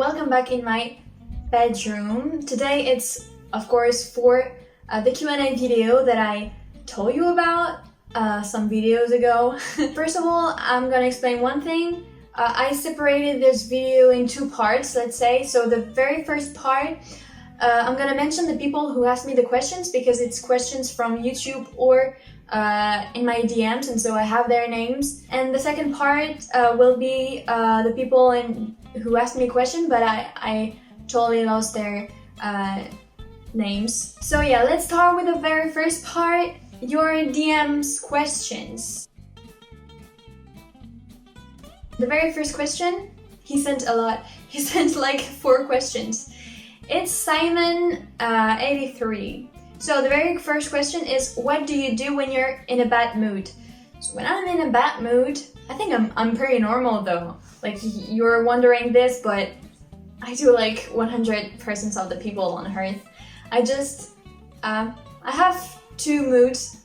welcome back in my bedroom. Today it's, of course, for the Q&A video that I told you about some videos ago. First of all, I'm gonna explain one thing. I separated this video in two parts, let's say. So the very first part, I'm gonna mention the people who asked me the questions because it's questions from YouTube or in my DMs, and so I have their names. And the second part will be the people who asked me a question, but I totally lost their names. So yeah, let's start with the very first part, your DMs questions. The very first question, he sent a lot. He sent like 4 questions. It's Simon 83. So the very first question is, what do you do when you're in a bad mood? So when I'm in a bad mood, I think I'm pretty normal though. Like, you're wondering this, but I do like 100% of the people on earth. I have 2 moods.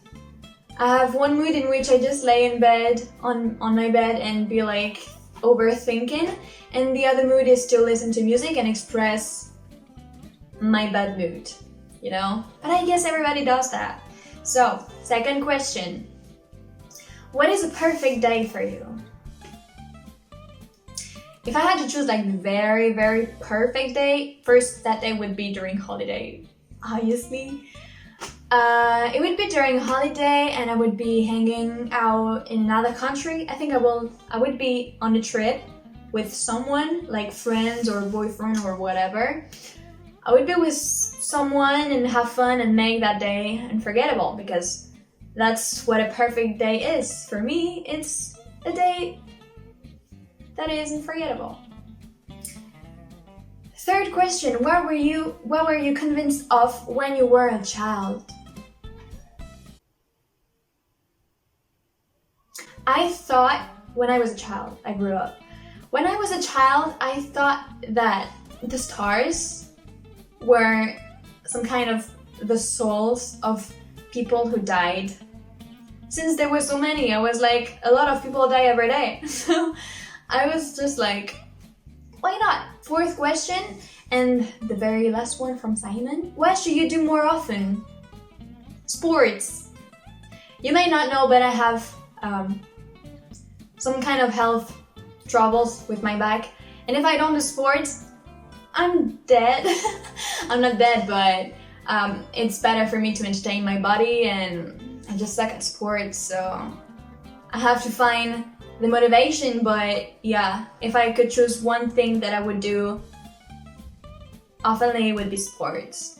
I have one mood in which I just lay in bed, on my bed, and be like overthinking. And the other mood is to listen to music and express my bad mood, you know? But I guess everybody does that. So, second question. What is a perfect day for you? If I had to choose like the very, very perfect day, first that day would be during holiday, obviously. It would be during holiday and I would be hanging out in another country. I think I would be on a trip with someone, like friends or boyfriend or whatever. I would be with someone and have fun and make that day unforgettable, because that's what a perfect day is. For me, it's a day that is unforgettable. Third question, what were you convinced of when you were a child? I thought when I was a child, I grew up. When I was a child, I thought that the stars were some kind of the souls of people who died. Since there were so many, I was like, a lot of people die every day. So I was just like, why not? Fourth question, and the very last one from Simon. What should you do more often? Sports. You may not know, but I have some kind of health troubles with my back. And if I don't do sports, I'm dead. I'm not dead, but it's better for me to entertain my body, and I just suck at sports, so I have to find the motivation. But yeah, if I could choose one thing that I would do often, it would be sports.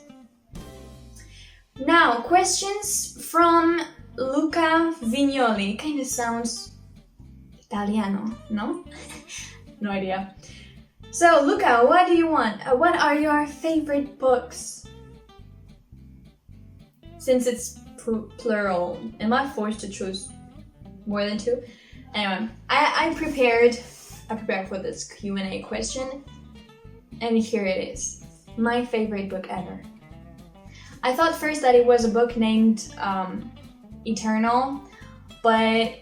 Now, questions from Luca Vignoli. Kind of sounds Italiano, no? No idea. So, Luca, what do you want? What are your favorite books? Since it's plural, am I forced to choose more than 2? Anyway, I prepared for this Q&A question, and here it is. My favorite book ever. I thought first that it was a book named Eternal, but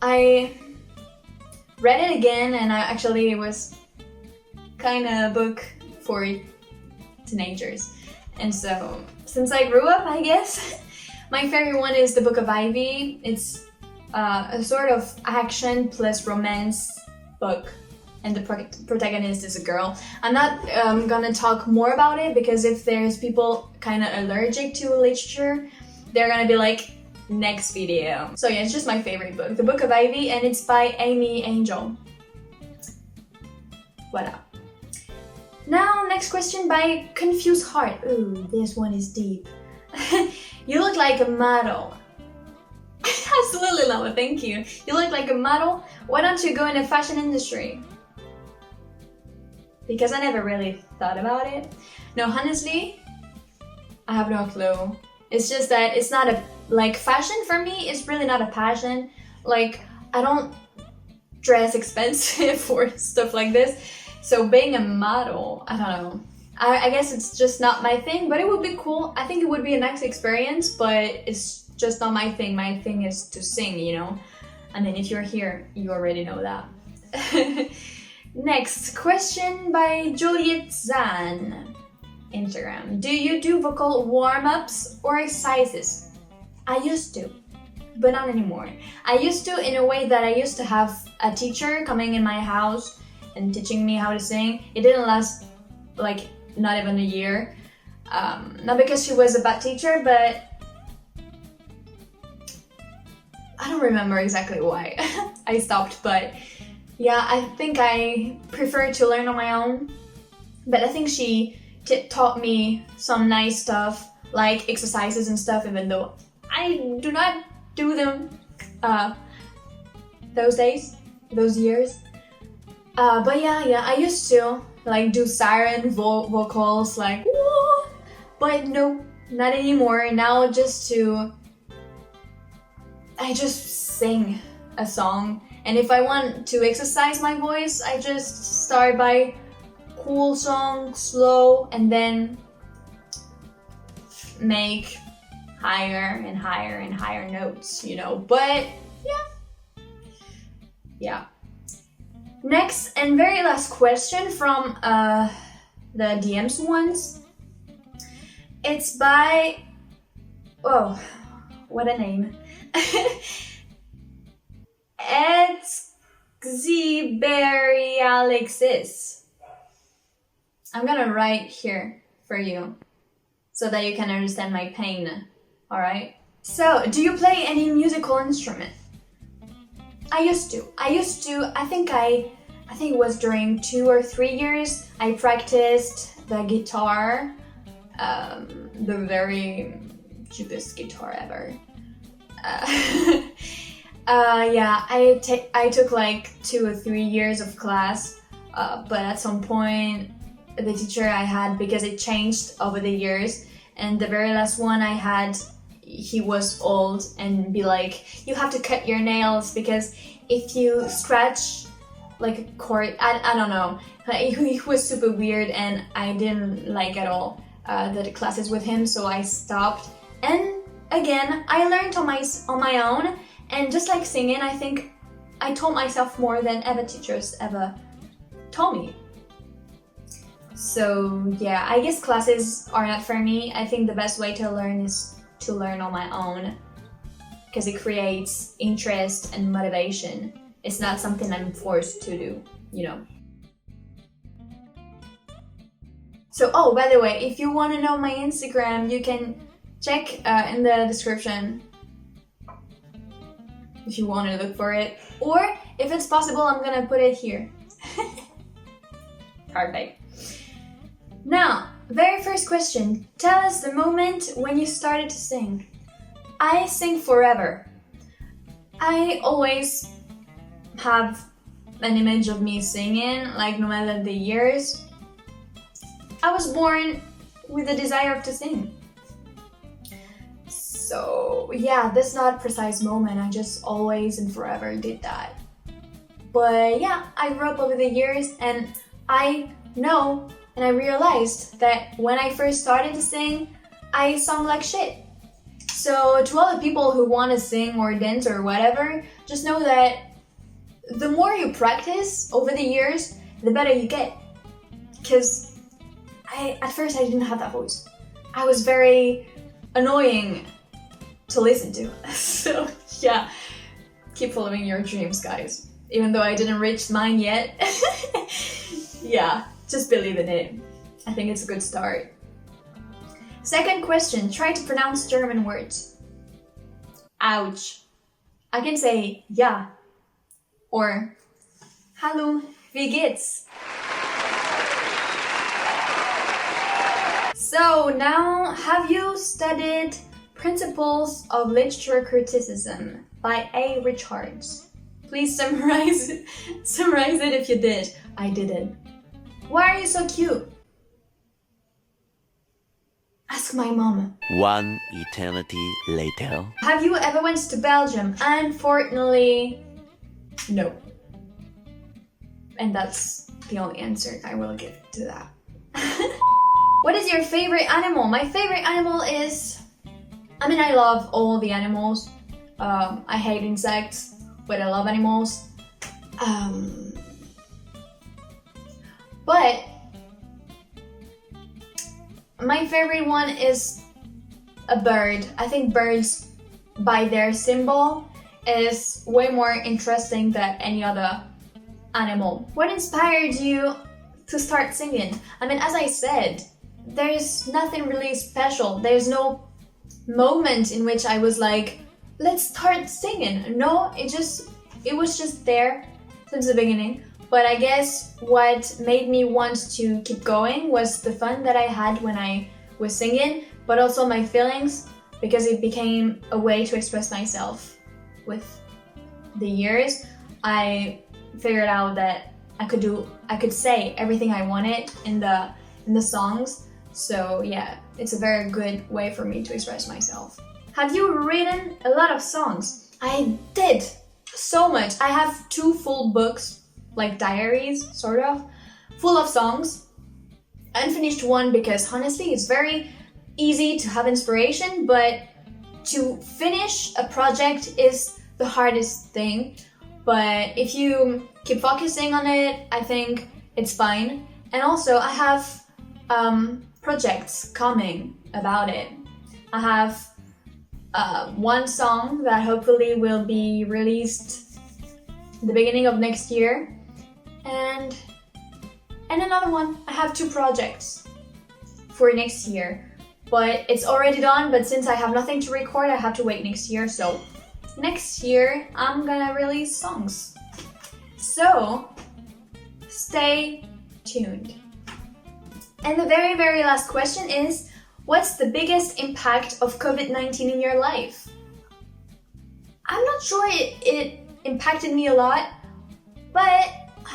I read it again, and it was kind of a book for teenagers. And so, since I grew up, I guess, my favorite one is the Book of Ivy. It's a sort of action plus romance book, and the protagonist is a girl. I'm not gonna talk more about it, because if there's people kind of allergic to literature, they're gonna be like, next video. So yeah, it's just my favorite book, the Book of Ivy, and it's by Amy Angel. Voila. Now, next question by Confused Heart. Ooh, this one is deep. You look like a model. Absolutely, Lama, thank you. You look like a model. Why don't you go in the fashion industry? Because I never really thought about it. No, honestly, I have no clue. It's just that it's not fashion for me, it's really not a passion. Like, I don't dress expensive or stuff like this. So being a model, I don't know. I guess it's just not my thing, but it would be cool. I think it would be a nice experience, but it's just not my thing. My thing is to sing, you know? And then if you're here, you already know that. Next question by Juliet Zan. Instagram. Do you do vocal warm-ups or exercises? I used to, but not anymore. I used to in a way that I used to have a teacher coming in my house and teaching me how to sing. It didn't last like not even a year. Not because she was a bad teacher, but I don't remember exactly why I stopped, but yeah, I think I prefer to learn on my own. But I think she taught me some nice stuff, like exercises and stuff, even though I do not do them those days, those years. But yeah, I used to like do siren vocals, like whoa, but no, not anymore. Now I just sing a song, and if I want to exercise my voice, I just start by cool song, slow, and then make higher and higher and higher notes, you know. But yeah. Next and very last question from the DMs ones. It's by, oh, what a name. It's Xiberi Alexis. I'm gonna write here for you so that you can understand my pain, alright? So, do you play any musical instrument? I used to. I think it was during 2 or 3 years I practiced the guitar, the very cheapest guitar ever. Yeah, I took like 2 or 3 years of class, but at some point the teacher I had, because it changed over the years, and the very last one I had, he was old and be like, you have to cut your nails because if you scratch like a chord, I don't know, he was super weird and I didn't like at all the classes with him, so I stopped. And again, I learned on my own, and just like singing, I think I taught myself more than ever teachers ever taught me. So yeah, I guess classes are not for me. I think the best way to learn is to learn on my own, because it creates interest and motivation. It's not something I'm forced to do, you know. So, oh, by the way, if you want to know my Instagram, you can check in the description if you want to look for it. Or, if it's possible, I'm gonna put it here. Perfect. Now, very first question. Tell us the moment when you started to sing. I sing forever. I always have an image of me singing, like no matter the years. I was born with a desire to sing. So yeah, that's not a precise moment. I just always and forever did that. But yeah, I grew up over the years, and I know and I realized that when I first started to sing, I sung like shit. So to all the people who want to sing or dance or whatever, just know that the more you practice over the years, the better you get. Because at first I didn't have that voice. I was very annoying to listen to. So yeah, keep following your dreams, guys. Even though I didn't reach mine yet. Yeah, just believe in it. I think it's a good start. Second question, try to pronounce German words. Ouch. I can say ja or Hallo, wie geht's? So now, have you studied Principles of Literature Criticism by A. Richards? Please summarize it if you did. I didn't. Why are you so cute? Ask my mom. One eternity later. Have you ever went to Belgium? Unfortunately, no. And that's the only answer I will give to that. What is your favorite animal? My favorite animal is... I love all the animals. I hate insects, but I love animals. But my favorite one is a bird. I think birds, by their symbol, is way more interesting than any other animal. What inspired you to start singing? I mean, as I said, there's nothing really special. There's no moment in which I was like, let's start singing. No, it was just there since the beginning. But I guess what made me want to keep going was the fun that I had when I was singing, but also my feelings, because it became a way to express myself. With the years, I figured out that I could say everything I wanted in the songs. So yeah, it's a very good way for me to express myself. Have you written a lot of songs? I did so much. I have 2 full books, like diaries, sort of, full of songs. Unfinished one because honestly, it's very easy to have inspiration, but to finish a project is the hardest thing. But if you keep focusing on it, I think it's fine. And also, I have projects coming about it. I have one song that hopefully will be released the beginning of next year, and another one. I have 2 projects for next year, but it's already done. But since I have nothing to record, I have to wait next year. So next year I'm gonna release songs. So stay tuned. And the very, very last question is, what's the biggest impact of COVID-19 in your life? I'm not sure it impacted me a lot, but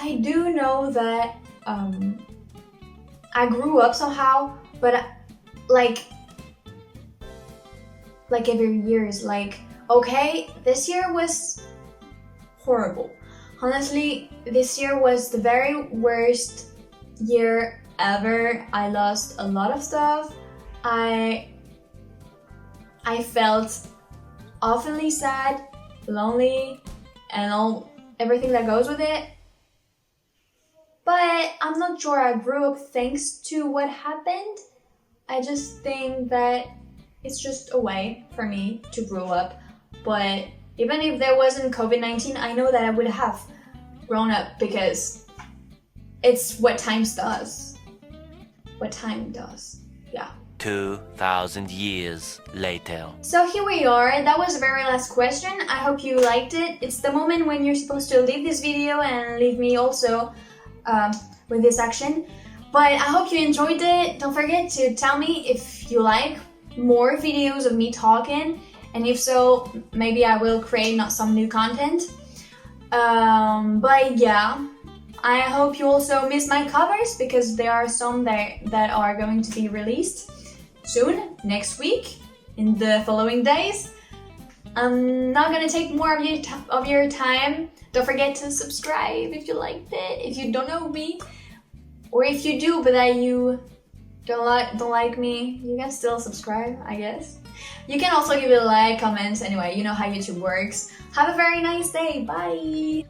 I do know that I grew up somehow, but like every year is like, okay, this year was horrible. Honestly, this year was the very worst year ever. I lost a lot of stuff. I felt awfully sad, lonely, and everything that goes with it. But I'm not sure I grew up thanks to what happened. I just think that it's just a way for me to grow up. But even if there wasn't COVID-19, I know that I would have grown up, because it's what time does. What time does. Yeah. 2,000 years later. So here we are. That was the very last question. I hope you liked it. It's the moment when you're supposed to leave this video and leave me also with this action. But I hope you enjoyed it. Don't forget to tell me if you like more videos of me talking, and if so, maybe I will create some new content. But yeah, I hope you also miss my covers, because there are some that are going to be released soon, next week, in the following days. I'm not gonna take more of your time. Don't forget to subscribe if you liked it, if you don't know me, or if you do but that you don't like me, you can still subscribe, I guess. You can also give it a like, comments, anyway, you know how YouTube works. Have a very nice day, bye!